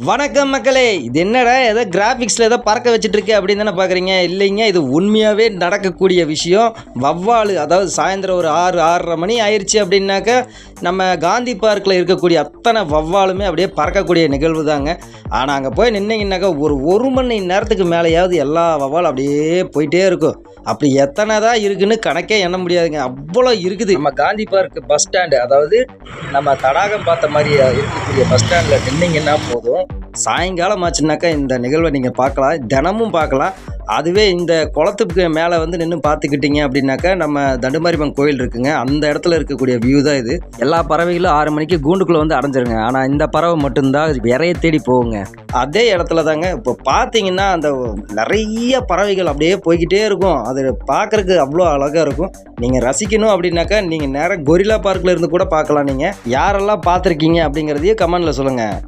வணக்கம் மக்களே, இது என்னடா ஏதோ கிராஃபிக்ஸில் ஏதோ பறக்க வச்சுட்டு இருக்கு அப்படின்னு தானே பார்க்குறீங்க. இல்லைங்க, இது உண்மையாகவே நடக்கக்கூடிய விஷயம். வவ்வால், அதாவது சாயந்தரம் ஒரு 6-6:30 மணி ஆயிடுச்சு அப்படின்னாக்கா நம்ம காந்தி பார்க்கில் இருக்கக்கூடிய அத்தனை வவ்வாலுமே அப்படியே பறக்கக்கூடிய நிகழ்வு தாங்க. ஆனால் அங்கே போய் நின்னீங்கன்னாக்கா ஒரு மணி நேரத்துக்கு மேலேயாவது எல்லா வவ்வாலும் அப்படியே போயிட்டே இருக்கும். அப்படி எத்தனை தான் இருக்குன்னு கணக்கே எண்ண முடியாதுங்க, அவ்வளோ இருக்குது. நம்ம காந்தி பார்க் பஸ் ஸ்டாண்டு, அதாவது நம்ம தடாகம் பார்த்த மாதிரி இருக்கக்கூடிய பஸ் ஸ்டாண்டில் நின்னீங்கன்னா போதும், சாயங்காலம் ஆச்சுனாக்கா இந்த நிகழ்வை நீங்கள் பார்க்கலாம், தினமும் பார்க்கலாம். அதுவே இந்த குளத்துக்கு மேலே வந்து நின்று பார்த்துக்கிட்டிங்க அப்படின்னாக்கா நம்ம தண்டுமாரியம்மன் கோயில் இருக்குங்க, அந்த இடத்துல இருக்கக்கூடிய வியூ தான் இது. எல்லா பறவைகளும் 6 மணிக்கு கூண்டுக்குள்ளே வந்து அடைஞ்சிருங்க. ஆனால் இந்த பறவை மட்டும்தான் இறைய தேடி போகுங்க. அதே இடத்துல தாங்க இப்போ பார்த்தீங்கன்னா அந்த நிறைய பறவைகள் அப்படியே போய்கிட்டே இருக்கும். அது பார்க்குறதுக்கு அவ்வளோ அழகாக இருக்கும். நீங்கள் ரசிக்கணும் அப்படின்னாக்கா நீங்கள் நேராக கொரில்லா பார்க்கில் இருந்து கூட பார்க்கலாம். நீங்கள் யாரெல்லாம் பார்த்துருக்கீங்க அப்படிங்கிறதையும் கமெண்டில் சொல்லுங்கள்.